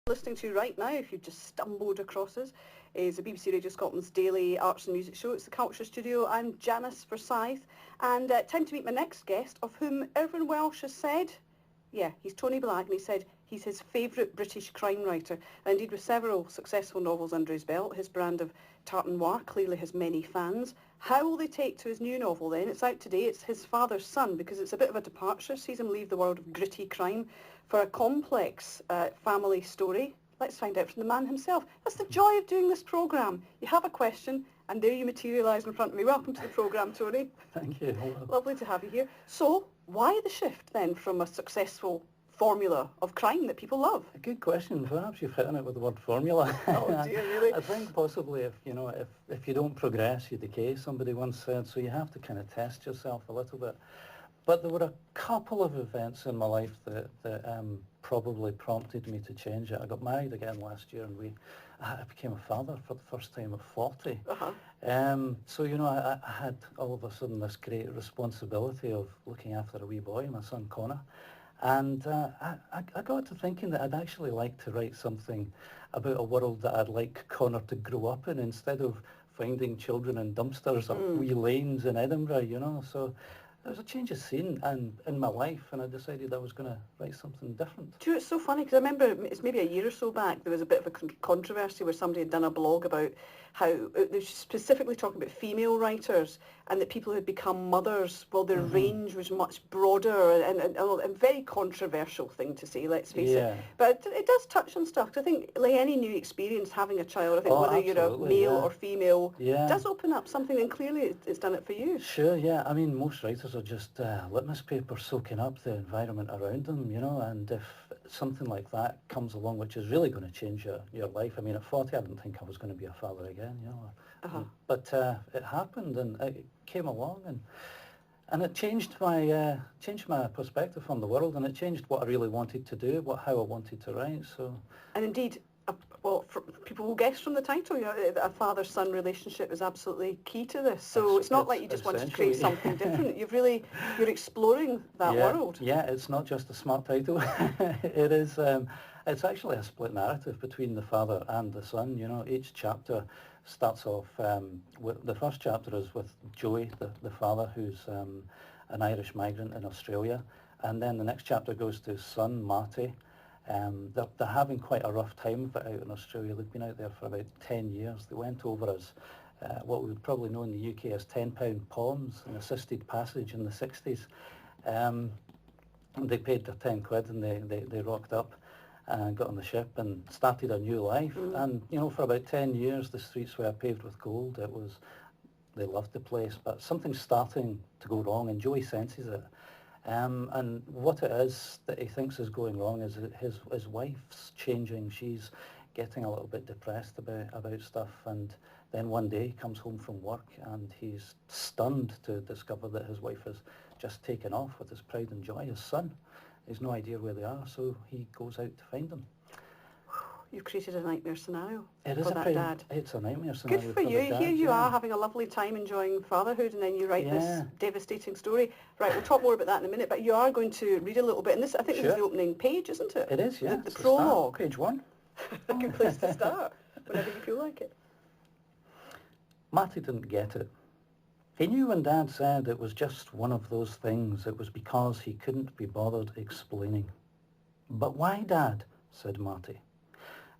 Listening to right now, if you've just stumbled across us, is the BBC Radio Scotland's daily arts and music show. It's the Culture Studio. I'm Janice Forsyth, and time to meet my next guest, of whom Irvine Welsh has said, yeah, he's Tony Black, and he said he's his favourite British crime writer. And indeed, with several successful novels under his belt, his brand of tartan noir clearly has many fans. How will they take to his new novel then? It's out today. It's His Father's Son, because it's a bit of a departure. Sees him leave the world of gritty crime for a complex family story. Let's find out from the man himself. That's the joy of doing this programme. You have a question, and there you materialise in front of me. Welcome to the programme, Tony. Thank you. Hello. Lovely to have you here. So, why the shift then from a successful formula of crime that people love? A good question. Perhaps you've hit on it with the word formula. Oh dear, really? I think possibly if you don't progress, you decay. Somebody once said, so you have to kind of test yourself a little bit. But there were a couple of events in my life that probably prompted me to change it. I got married again last year, and I became a father for the first time at 40. Uh-huh. So, I had all of a sudden this great responsibility of looking after a wee boy, my son Connor. And I got to thinking that I'd actually like to write something about a world that I'd like Connor to grow up in, instead of finding children in dumpsters or wee lanes in Edinburgh, So there was a change of scene in my life, and I decided I was going to write something different. Do you know, it's so funny, because I remember it's maybe a year or so back, there was a bit of a controversy where somebody had done a blog about how they were specifically talking about female writers, and that people who had become mothers, well, their range was much broader, and a very controversial thing to say, let's face it. But it does touch on stuff, 'cause I think, like any new experience, having a child, I think whether you're a male or female, does open up something, and clearly it's done it for you. Sure, yeah. I mean, most writers are just litmus paper soaking up the environment around them, and if something like that comes along, which is really going to change your life. I mean, at 40, I didn't think I was going to be a father again, But it happened, and it came along, and it changed my perspective on the world, and it changed what I really wanted to do, how I wanted to write. So, and indeed, people will guess from the title, a father-son relationship is absolutely key to this. So it's not like you just wanted to create something different. You're exploring that world. Yeah, it's not just a smart title. It is. It's actually a split narrative between the father and the son. Each chapter starts off with the first chapter is with Joey, the father, who's an Irish migrant in Australia, and then the next chapter goes to his son Marty. They're having quite a rough time of it out in Australia. They've been out there for about 10 years. They went over as what we would probably know in the UK as £10 poms, an assisted passage in the 60s. They paid their 10 quid, and they rocked up and got on the ship and started a new life. And, for about 10 years, the streets were paved with gold. They loved the place, but something's starting to go wrong, and Joey senses it. And what it is that he thinks is going wrong is that his wife's changing. She's getting a little bit depressed about stuff, and then one day he comes home from work and he's stunned to discover that his wife has just taken off with his pride and joy, his son. He's no idea where they are, so he goes out to find them. You've created a nightmare scenario for that dad. It's a nightmare scenario. Good for you. Here you are having a lovely time enjoying fatherhood, and then you write this devastating story. Right, we'll talk more about that in a minute, but you are going to read a little bit, and this, I think, this is the opening page, isn't it? It is, yeah. The prologue. Page 1. A good place to start, whenever you feel like it. Marty didn't get it. He knew when Dad said it was just one of those things, it was because he couldn't be bothered explaining. "But why, Dad?" said Marty.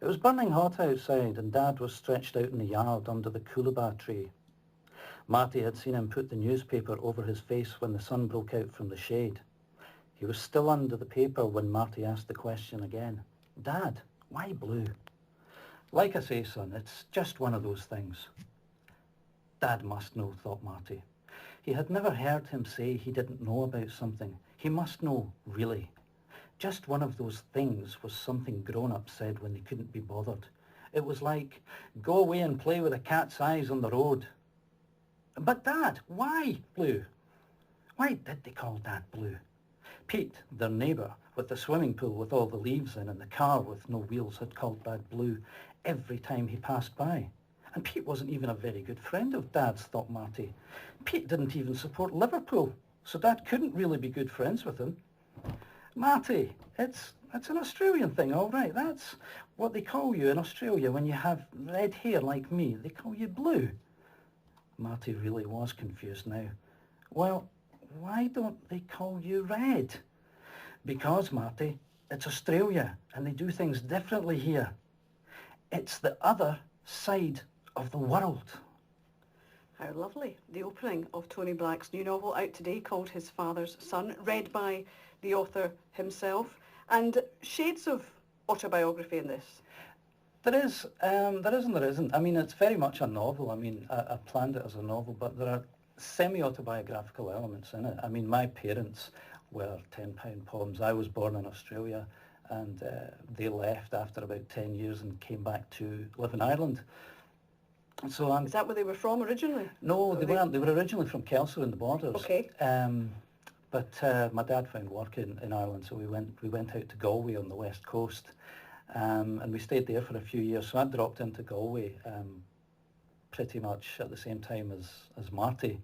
It was burning hot outside, and Dad was stretched out in the yard under the coolabah tree. Marty had seen him put the newspaper over his face when the sun broke out from the shade. He was still under the paper when Marty asked the question again. "Dad, why blue?" "Like I say, son, it's just one of those things." Dad must know, thought Marty. He had never heard him say he didn't know about something. He must know, really. Just one of those things was something grown-ups said when they couldn't be bothered. It was like, go away and play with a cat's eyes on the road. "But Dad, why blue?" Why did they call Dad blue? Pete, their neighbour, with the swimming pool with all the leaves in and the car with no wheels, had called Dad blue every time he passed by. And Pete wasn't even a very good friend of Dad's, thought Marty. Pete didn't even support Liverpool, so Dad couldn't really be good friends with him. "Marty, it's That's an Australian thing, all right. That's what they call you in Australia when you have red hair like me. They call you Blue. Marty really was confused now. Well, why don't they call you Red? Because, Marty, it's Australia and they do things differently here. It's the other side of the world. How lovely. The opening of Tony Black's new novel out today called His Father's Son, read by the author himself, and shades of autobiography in this. There is and there isn't. I mean, it's very much a novel. I mean, I planned it as a novel, but there are semi-autobiographical elements in it. I mean, my parents were £10 poems. I was born in Australia, and they left after about 10 years and came back to live in Ireland. So Is that where they were from originally? No, they weren't. They were originally from Kelso in the Borders. Okay. But my dad found work in Ireland, so we went out to Galway on the west coast, and we stayed there for a few years. So I dropped into Galway pretty much at the same time as Marty,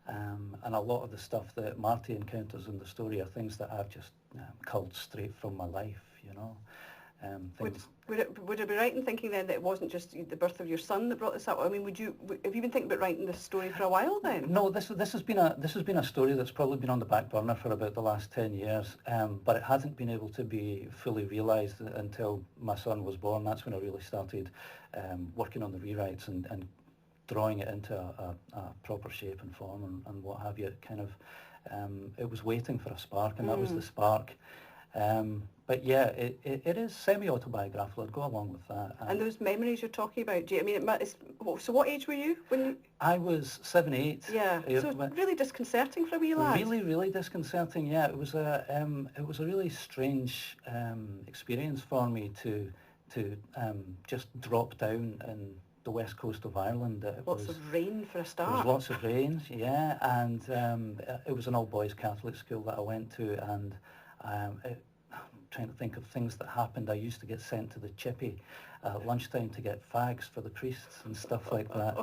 and a lot of the stuff that Marty encounters in the story are things that I've just culled straight from my life, you know. Would I be right in thinking then that it wasn't just the birth of your son that brought this up? I mean, have you been thinking about writing this story for a while then? No, this has been a story that's probably been on the back burner for about the last 10 years, but it hasn't been able to be fully realised until my son was born. That's when I really started working on the rewrites and drawing it into a proper shape and form and what have you. It kind of it was waiting for a spark, and that was the spark. But yeah, it is semi-autobiographical. I'd go along with that. And those memories you're talking about, so what age were you when you... I was 7, 8. Yeah, so really disconcerting for a wee lad. Really, really disconcerting, yeah. It was a really strange experience for me to just drop down in the west coast of Ireland. Lots of rain for a start. There was lots of rain, yeah, and it was an all-boys Catholic school that I went to, and I'm trying to think of things that happened. I used to get sent to the chippy at lunchtime to get fags for the priests and stuff like that.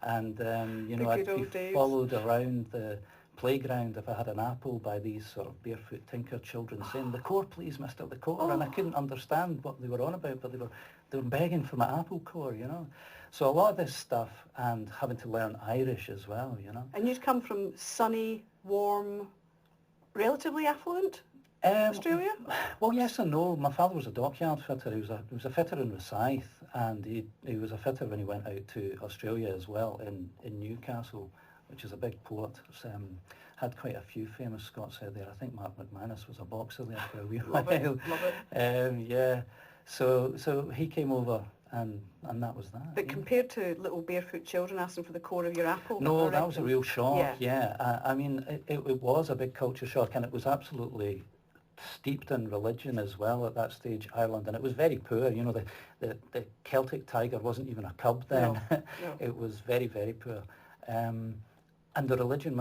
And, I'd be followed around the playground if I had an apple by these sort of barefoot tinker children saying, "The core, please, mister, the core." And I couldn't understand what they were on about, but they were begging for my apple core, you know. So a lot of this stuff, and having to learn Irish as well, you know. And you'd come from sunny, warm, relatively affluent Australia? Well, yes and no. My father was a dockyard fitter. He was a fitter in Forsyth, and he was a fitter when he went out to Australia as well in Newcastle, which is a big port. Had quite a few famous Scots out there. I think Mark McManus was a boxer there for a wee while. Love it. Yeah. So he came over, and that was that. But compared to little barefoot children asking for the core of your apple... No, that was a real shock, yeah. I mean, it was a big culture shock, and it was absolutely steeped in religion as well at that stage, Ireland, and it was very poor. You know, the Celtic tiger wasn't even a cub then. No. It was very, very poor. And the religion,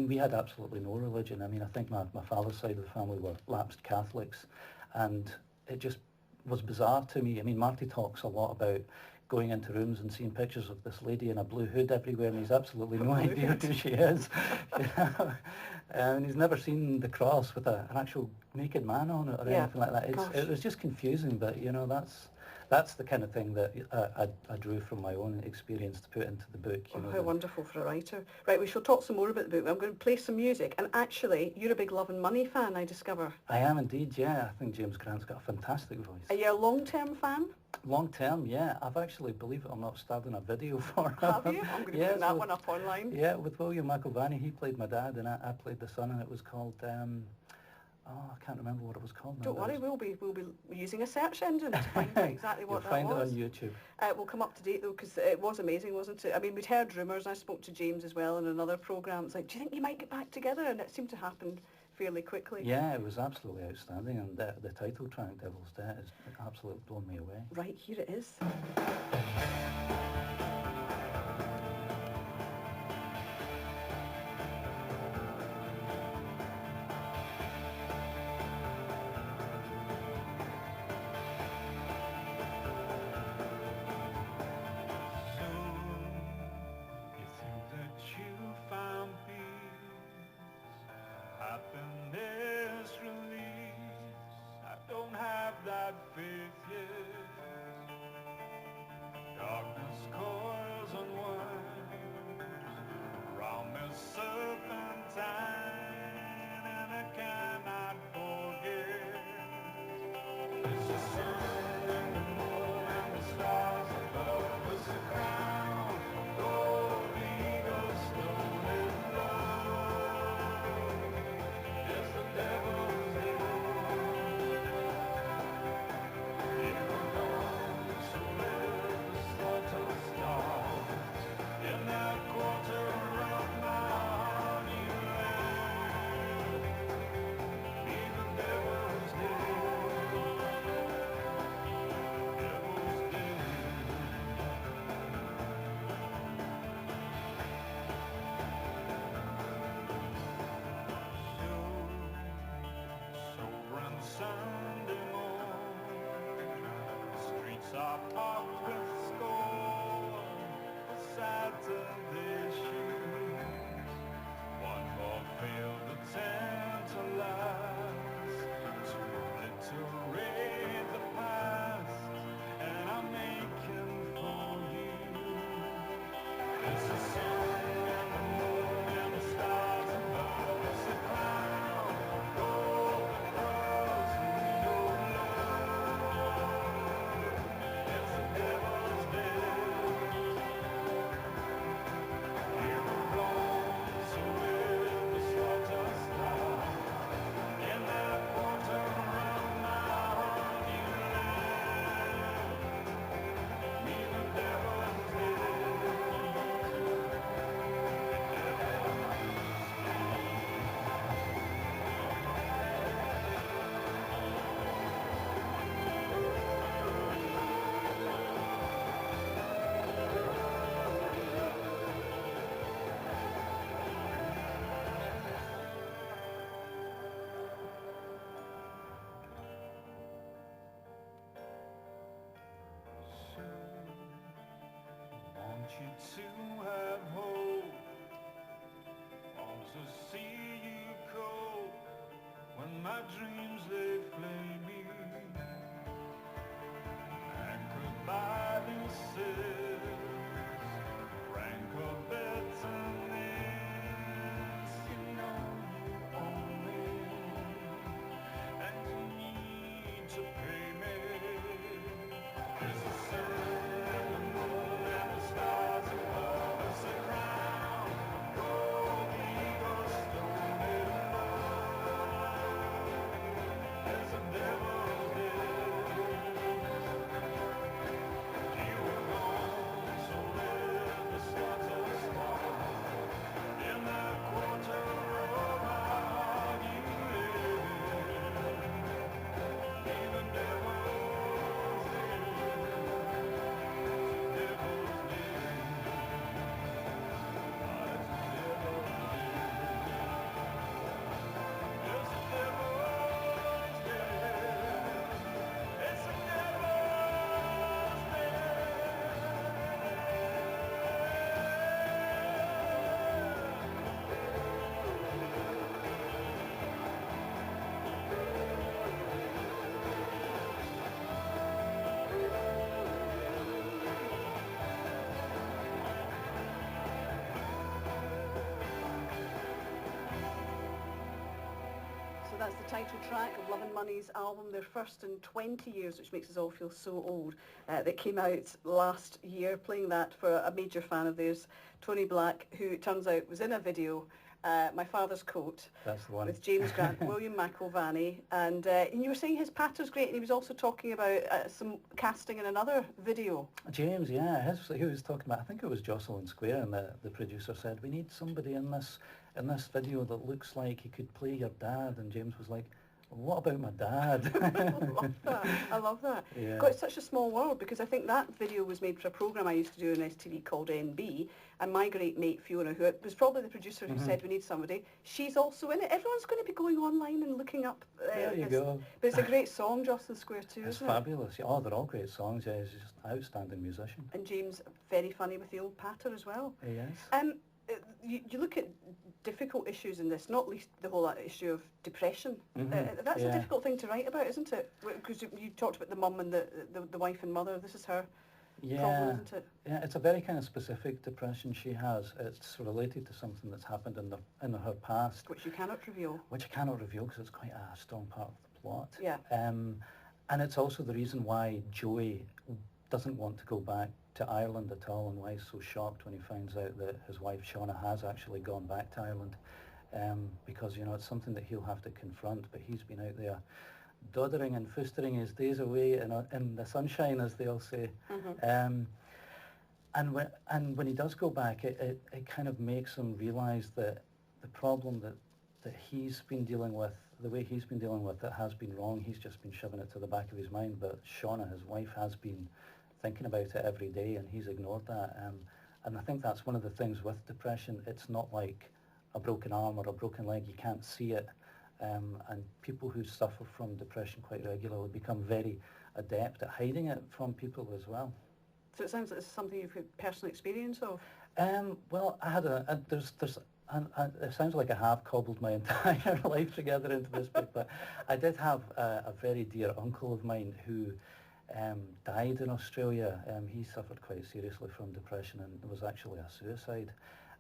we had absolutely no religion. I mean, I think my father's side of the family were lapsed Catholics, and it just was bizarre to me. I mean, Marty talks a lot about going into rooms and seeing pictures of this lady in a blue hood everywhere, and he's absolutely no idea who she is. And he's never seen the cross with an actual naked man on it or anything like that. It was just confusing, but you know, that's the kind of thing that I drew from my own experience to put into the book. How wonderful for a writer. Right, we shall talk some more about the book. I'm going to play some music, and actually, you're a big Love and Money fan, I discover. I am indeed, yeah. I think James Grant's got a fantastic voice. Are you a long-term fan? Long-term, yeah. I've actually, believe it or not, starred in a video for him. Have you? I'm going to put that one up online. Yeah, with William McIlvanney. He played my dad, and I played the son, and it was called... I can't remember what it was called now. Don't worry, we'll be using a search engine to find out exactly what that was. You'll find it on YouTube. We'll come up to date though, because it was amazing, wasn't it? I mean, we'd heard rumours. I spoke to James as well in another programme. It's like, do you think you might get back together? And it seemed to happen fairly quickly. Yeah, it was absolutely outstanding, and the title track, Devil's Debt, has absolutely blown me away. Right, here it is. you to have hope, all to see you cope when my dreams they flame me, anchored by these sails, rank of bitterness, you know you own me, and you need to pay me. There's a sun and the moon and the stars above us, a crown of gold eagles stolen in love. There's a devil's day. You were gone, so let the slaughter start. In that quarter of my heart you live. Be the devil's day. Devil's day. It's the devil's day. It's the devil's day. It's the devil's So that's the title track of Love and Money's album, their first in 20 years, which makes us all feel so old, that came out last year, playing that for a major fan of theirs, Tony Black, who it turns out was in a video, My Father's Coat, That's the one. with James Grant, William McIlvanney, and you were saying his patter's great, and he was also talking about some casting in another video. James, yeah, he was talking about, I think it was Jocelyn Square, and the producer said, we need somebody in this video that looks like he could play your dad, and James was like, what about my dad? I love that. Yeah. God, it's such a small world, because I think that video was made for a programme I used to do on STV called NB, and my great mate Fiona, who was probably the producer who said we need somebody, she's also in it. Everyone's going to be going online and looking up. There you go. But it's a great song, Jocelyn Square too, It's isn't fabulous. Yeah, oh, they're all great songs. Yeah, he's just an outstanding musician. it? And James, very funny with the old patter as well. Yes. You look at difficult issues in this, not least the whole issue of depression. That's a Yeah. difficult thing to write about, isn't it? Because you talked about the mum and the wife and mother. This is her problem, isn't it? Yeah, it's a very kind of specific depression she has. It's related to something that's happened in her past, Which you cannot reveal. which I cannot reveal because it's quite a strong part of the plot. Yeah. And it's also the reason why Joey doesn't want to go back to Ireland at all, and why he's so shocked when he finds out that his wife Shauna has actually gone back to Ireland, because it's something that he'll have to confront. But he's been out there doddering and foostering his days away in the sunshine, as they all say. And when he does go back, it kind of makes him realise that the problem that he's been dealing with, the way he's been dealing with it, has been wrong. He's just been shoving it to the back of his mind. But Shauna, his wife, has been thinking about it every day, and he's ignored that. And I think that's one of the things with depression. It's not like a broken arm or a broken leg. You can't see it. And people who suffer from depression quite regularly become very adept at hiding it from people as well. So it sounds like it's something you've had personal experience of. Well, I had it sounds like I have cobbled my entire life together into this book, but I did have a very dear uncle of mine who died in Australia. He suffered quite seriously from depression, and it was actually a suicide.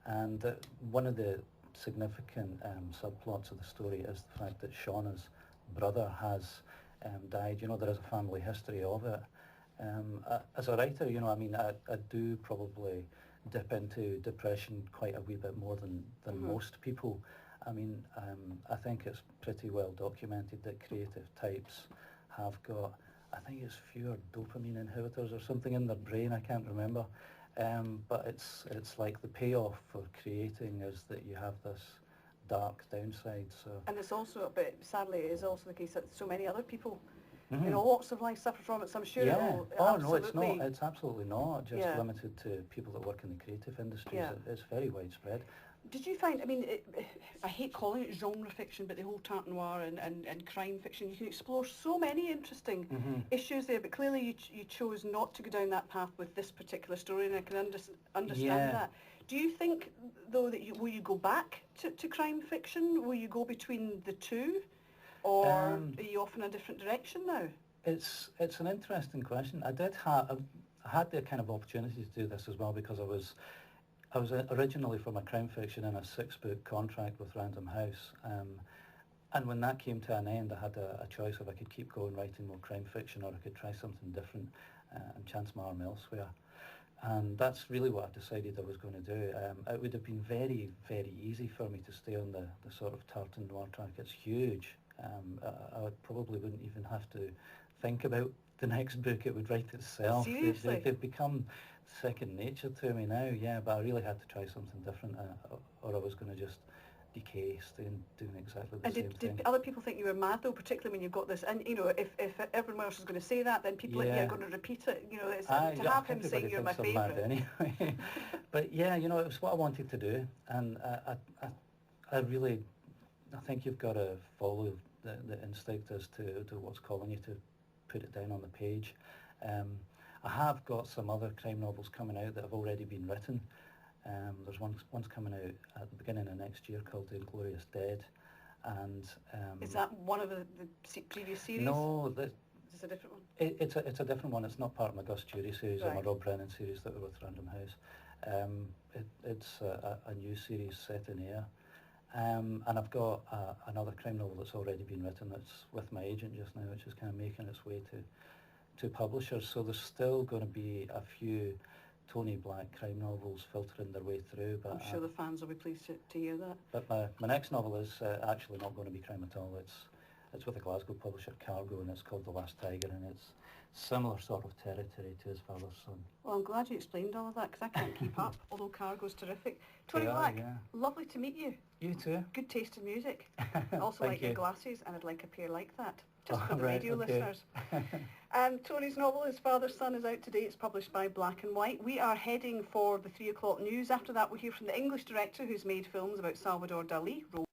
And one of the significant subplots of the story is the fact that Shauna's brother has died. There is a family history of it. As a writer, I do probably dip into depression quite a wee bit more than most people. I think it's pretty well documented that creative types have got, I think it's fewer dopamine inhibitors or something in their brain, I can't remember. But it's like the payoff for creating is that you have this dark downside. So. And it's also, but sadly, it is also the case that so many other people in all walks of life suffer from it, so I'm sure it will no, it's not. It's absolutely not just limited to people that work in the creative industries. Yeah. It's very widespread. Did you find, I mean, I hate calling it genre fiction, but the whole tarte noir and crime fiction, you can explore so many interesting issues there, but clearly you chose not to go down that path with this particular story, and I can understand that. Do you think, though, that will you go back to crime fiction? Will you go between the two? Or are you off in a different direction now? It's an interesting question. I had the kind of opportunity to do this as well because I was originally for my crime fiction in a 6-book contract with Random House, and when that came to an end, I had a choice if I could keep going writing more crime fiction or I could try something different and chance my arm elsewhere. And that's really what I decided I was going to do. It would have been very, very easy for me to stay on the sort of tarte noir track. It's huge. I probably wouldn't even have to think about the next book. It would write itself. Seriously? They've become second nature to me now, yeah, but I really had to try something different or I was going to just decay, staying doing exactly the same thing. Did other people think you were mad, though, particularly when you've got this, and, you know, if everyone else is going to say that, then people like you are going to repeat it, you know, to have him saying you're my favourite. Anyway. But yeah, you know, it was what I wanted to do, and I really, I think you've got to follow the instinct as to what's calling you to put it down on the page. I have got some other crime novels coming out that have already been written. There's one's coming out at the beginning of next year called The Inglorious Dead, and is that one of the previous series? No, is this a different one? It's a different one. It's not part of my Gus Jury series or my Right. Rob Brennan series that were with Random House. It's a new series set in Ayr. And I've got another crime novel that's already been written that's with my agent just now, which is kind of making its way to publishers. So there's still going to be a few Tony Black crime novels filtering their way through. But I'm sure the fans will be pleased to hear that. But my next novel is actually not going to be crime at all. It's with a Glasgow publisher, Cargo, and it's called The Last Tiger, and it's similar sort of territory to His Father's Son. Well, I'm glad you explained all of that, because I can't keep up, although Cargo's terrific. Tony Yeah, Black, yeah. lovely to meet you. You too. Good taste in music. I also Thank like your you. glasses, and I'd like a pair like that, just Oh, for the right, radio okay. listeners. Tony's novel, His Father's Son, is out today. It's published by Black and White. We are heading for the 3 o'clock news. After that, we'll hear from the English director who's made films about Salvador Dali.